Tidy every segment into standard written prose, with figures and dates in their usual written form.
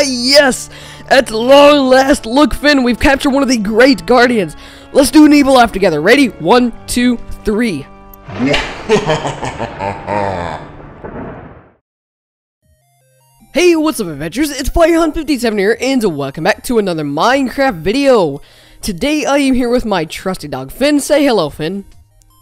Yes! At long last, look, Finn, we've captured one of the great guardians. Let's do an evil laugh together. Ready? 1, 2, 3. Hey, what's up, adventurers? It's FireHunt57 here, and welcome back to another Minecraft video. Today, I am here with my trusty dog, Finn. Say hello, Finn.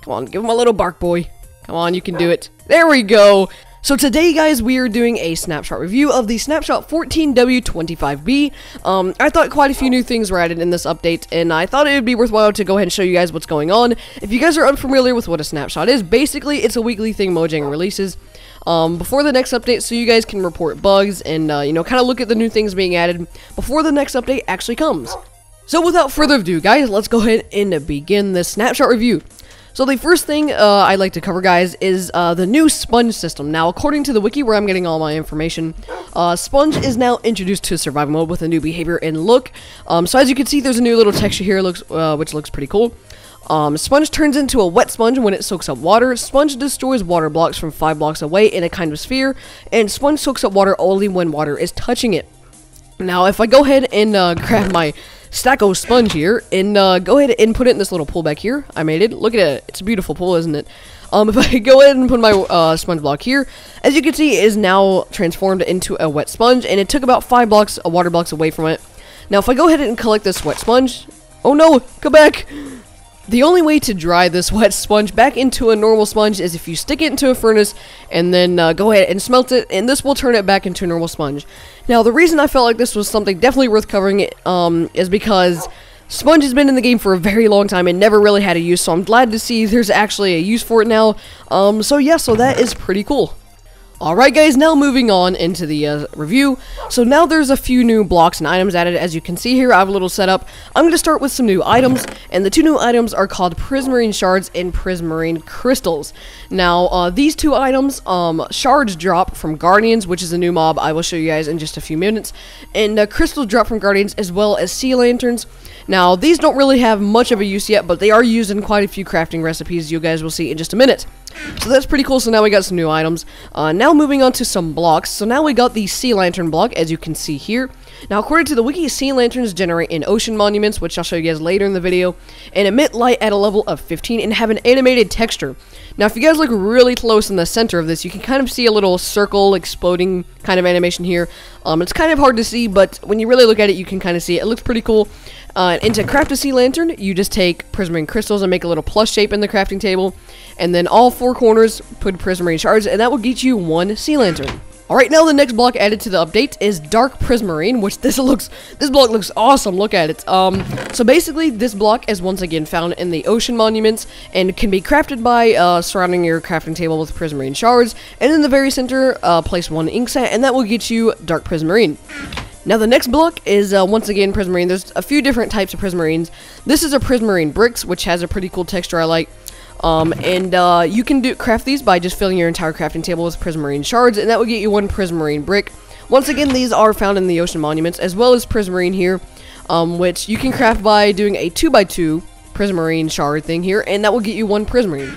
Come on, give him a little bark, boy. Come on, you can do it. There we go. So today, guys, we are doing a snapshot review of the Snapshot 14w25b. I thought quite a few new things were added in this update, and I thought it would be worthwhile to go ahead and show you guys what's going on. If you guys are unfamiliar with what a snapshot is, basically, it's a weekly thing Mojang releases before the next update, so you guys can report bugs and, you know, kind of look at the new things being added before the next update actually comes. So without further ado, guys, let's go ahead and begin this snapshot review. So the first thing I'd like to cover, guys, is the new sponge system. Now, according to the wiki where I'm getting all my information, sponge is now introduced to survival mode with a new behavior and look. So as you can see, there's a new little texture here, which looks pretty cool. Sponge turns into a wet sponge when it soaks up water. Sponge destroys water blocks from 5 blocks away in a kind of sphere, and sponge soaks up water only when water is touching it. Now, if I go ahead and grab my Stacko sponge here, and go ahead and put it in this little pool back here. I made it. Look at it. It's a beautiful pool, isn't it? If I go ahead and put my sponge block here, as you can see, it is now transformed into a wet sponge, and it took about 5 blocks, water blocks away from it. Now, if I go ahead and collect this wet sponge... Oh no! Come back! The only way to dry this wet sponge back into a normal sponge is if you stick it into a furnace and then go ahead and smelt it, and this will turn it back into a normal sponge. Now, the reason I felt like this was something definitely worth covering is because sponge has been in the game for a very long time and never really had a use, so I'm glad to see there's actually a use for it now. So yeah, so that is pretty cool. Alright, guys, now moving on into the review. So now there's a few new blocks and items added. As you can see here, I have a little setup. I'm going to start with some new items, and the two new items are called Prismarine Shards and Prismarine Crystals. Now, these two items, shards drop from Guardians, which is a new mob I will show you guys in just a few minutes, and crystals drop from Guardians as well as sea lanterns. Now, these don't really have much of a use yet, but they are used in quite a few crafting recipes you guys will see in just a minute. So that's pretty cool. So now we got some new items. Now moving on to some blocks. So now we got the sea lantern block, as you can see here. Now, according to the wiki, sea lanterns generate in ocean monuments, which I'll show you guys later in the video, and emit light at a level of 15 and have an animated texture. Now, if you guys look really close in the center of this, you can kind of see a little circle exploding kind of animation here. It's kind of hard to see, but when you really look at it, you can kind of see it. It looks pretty cool. And to craft a sea lantern, you just take prismarine crystals and make a little plus shape in the crafting table, and then all 4 corners put prismarine shards, and that will get you 1 sea lantern. Alright, now the next block added to the update is Dark Prismarine, which this block looks awesome. Look at it. So basically, this block is once again found in the ocean monuments and can be crafted by surrounding your crafting table with prismarine shards, and in the very center, place 1 ink set, and that will get you Dark Prismarine. Now, the next block is, once again, Prismarine. There's a few different types of Prismarines. This is a Prismarine Bricks, which has a pretty cool texture I like. You can craft these by just filling your entire crafting table with Prismarine Shards, and that will get you 1 Prismarine Brick. Once again, these are found in the Ocean Monuments, as well as Prismarine here, which you can craft by doing a 2x2 Prismarine Shard thing here, and that will get you 1 Prismarine.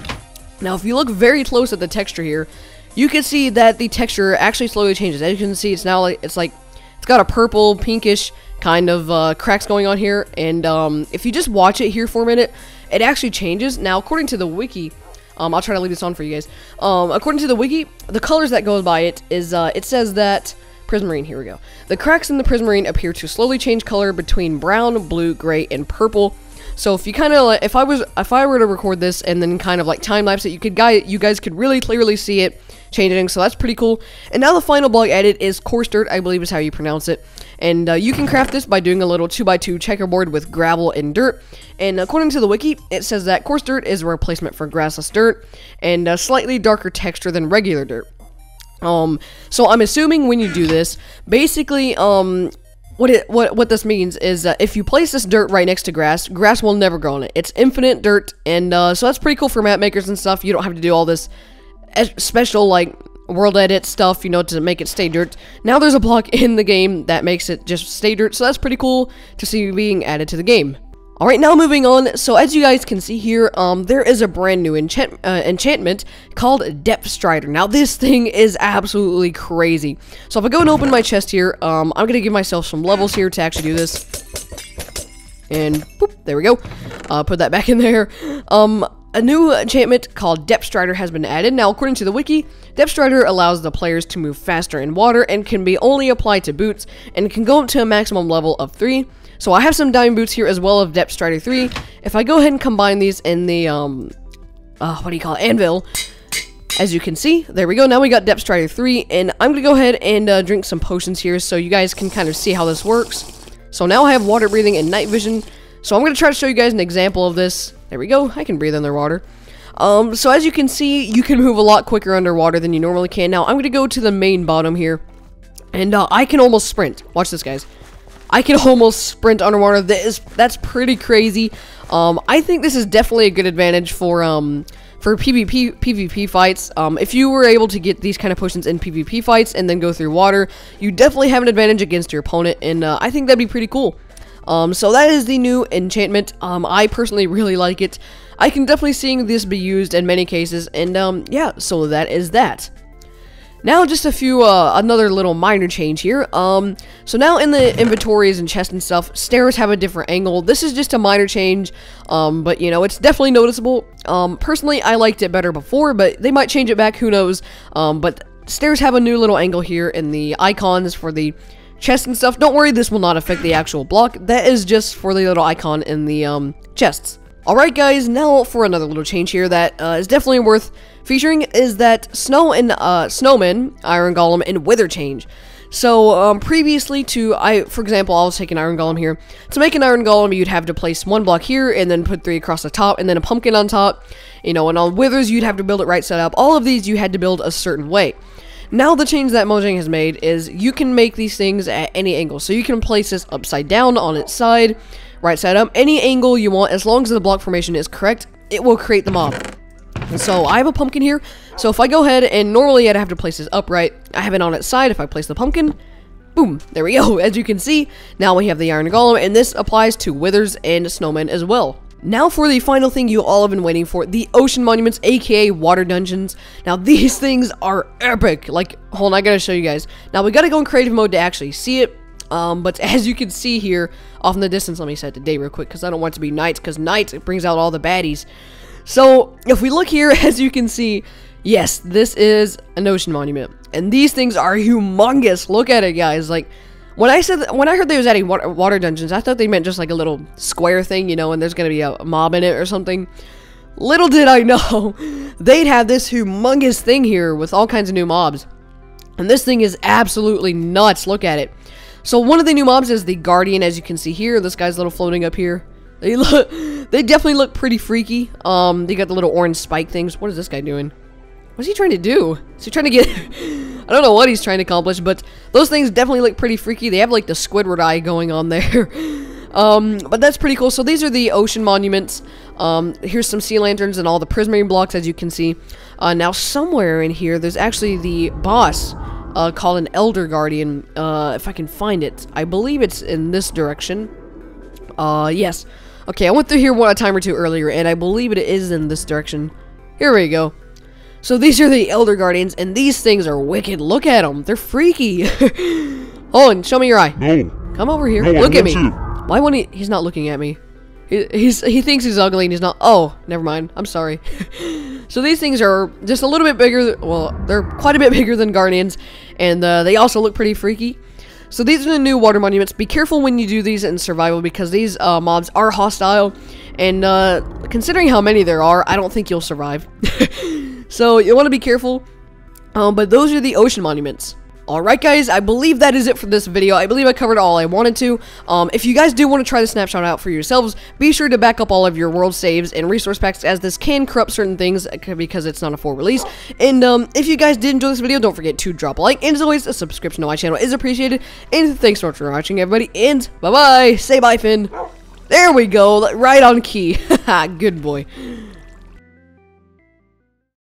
Now, if you look very close at the texture here, you can see that the texture actually slowly changes. As you can see, it's now it's got a purple, pinkish kind of cracks going on here, and if you just watch it here for a minute, it actually changes. Now, according to the wiki, I'll try to leave this on for you guys. According to the wiki, the colors that go by it is, it says that, Prismarine, here we go. The cracks in the Prismarine appear to slowly change color between brown, blue, gray, and purple. So if you kind of, if I were to record this and then kind of like time-lapse it, you guys could really clearly see it changing, so that's pretty cool. And now the final block added is Coarse Dirt, I believe is how you pronounce it. And you can craft this by doing a little 2x2 checkerboard with gravel and dirt. And according to the wiki, it says that Coarse Dirt is a replacement for grassless dirt and a slightly darker texture than regular dirt. So I'm assuming when you do this, basically, what this means is if you place this dirt right next to grass, grass will never grow on it. It's infinite dirt, and so that's pretty cool for map makers and stuff. You don't have to do all this special, like, world edit stuff, you know, to make it stay dirt. Now there's a block in the game that makes it just stay dirt, so that's pretty cool to see being added to the game. Alright, now moving on. So as you guys can see here, there is a brand new enchantment called Depth Strider. Now this thing is absolutely crazy. So if I go and open my chest here, I'm gonna give myself some levels here to actually do this. And boop, there we go. Put that back in there. A new enchantment called Depth Strider has been added. Now, according to the wiki, Depth Strider allows the players to move faster in water and can be only applied to boots and can go up to a maximum level of 3. So I have some diamond boots here as well of Depth Strider 3. If I go ahead and combine these in the, what do you call it, anvil, as you can see, there we go. Now we got Depth Strider 3, and I'm going to go ahead and drink some potions here so you guys can kind of see how this works. So now I have water breathing and night vision. So I'm going to try to show you guys an example of this. There we go. I can breathe underwater. So as you can see, you can move a lot quicker underwater than you normally can. Now I'm going to go to the main bottom here, and I can almost sprint. Watch this, guys. I can almost sprint underwater. That's pretty crazy. I think this is definitely a good advantage for PvP fights. If you were able to get these kind of potions in PvP fights and then go through water, you definitely have an advantage against your opponent, and I think that'd be pretty cool. So that is the new enchantment. I personally really like it. I can definitely see this be used in many cases, and yeah, so that is that. Now just a few, another little minor change here. So now in the inventories and chests and stuff, stairs have a different angle. This is just a minor change, but you know, it's definitely noticeable. Personally, I liked it better before, but they might change it back, who knows. But stairs have a new little angle here in the icons for the chests and stuff. Don't worry, this will not affect the actual block. That is just for the little icon in the chests. Alright guys, now for another little change here that is definitely worth featuring is that snow and snowman, iron golem, and wither change. So previously for example, I was taking iron golem here. To make an iron golem, you'd have to place one block here and then put 3 across the top and then a pumpkin on top. You know, and on withers, you'd have to build it right side up. All of these you had to build a certain way. Now the change that Mojang has made is you can make these things at any angle. So you can place this upside down on its side, right side up, any angle you want. As long as the block formation is correct, it will create the mob. And so I have a pumpkin here. So if I go ahead and normally I'd have to place this upright, I have it on its side. If I place the pumpkin, boom, there we go. As you can see, now we have the iron golem, and this applies to withers and snowmen as well. Now for the final thing you all have been waiting for, the ocean monuments, aka water dungeons. Now these things are epic. Like, hold on, I gotta show you guys. Now we gotta go in creative mode to actually see it. But as you can see here, off in the distance, let me set the day real quick because I don't want it to be night, because night it brings out all the baddies. So if we look here, as you can see, yes, this is an ocean monument, and these things are humongous. Look at it, guys. Like, when I heard they was adding water dungeons, I thought they meant just like a little square thing, you know, and there's gonna be a mob in it or something. Little did I know they'd have this humongous thing here with all kinds of new mobs, and this thing is absolutely nuts. Look at it. So one of the new mobs is the Guardian, as you can see here. This guy's little floating up here. They definitely look pretty freaky. They got the little orange spike things. What is this guy doing? What's he trying to do? Is he trying to get... I don't know what he's trying to accomplish, but those things definitely look pretty freaky. They have like the Squidward eye going on there. But that's pretty cool. So these are the ocean monuments. Here's some sea lanterns and all the prismarine blocks, as you can see. Now somewhere in here, there's actually the boss called an Elder Guardian. If I can find it. I believe it's in this direction. Yes. Okay, I went through here a time or two earlier, and I believe it is in this direction. Here we go. So these are the Elder Guardians, and these things are wicked. Look at them. They're freaky. Hold on, show me your eye. No. Come over here. No, look at me. You. Why won't he? He's not looking at me. He thinks he's ugly, and he's not. Oh, never mind. I'm sorry. So these things are just a little bit bigger. Well, they're quite a bit bigger than Guardians, and they also look pretty freaky. So these are the new water monuments. Be careful when you do these in survival, because these mobs are hostile, and considering how many there are, I don't think you'll survive. So you want to be careful. But those are the ocean monuments. Alright guys, I believe that is it for this video. I believe I covered all I wanted to. If you guys do want to try the snapshot out for yourselves, be sure to back up all of your world saves and resource packs, as this can corrupt certain things because it's not a full release. And if you guys did enjoy this video, don't forget to drop a like, and as always, a subscription to my channel is appreciated. And thanks so much for watching, everybody, and bye-bye. Say bye, Finn. There we go, right on key. Good boy.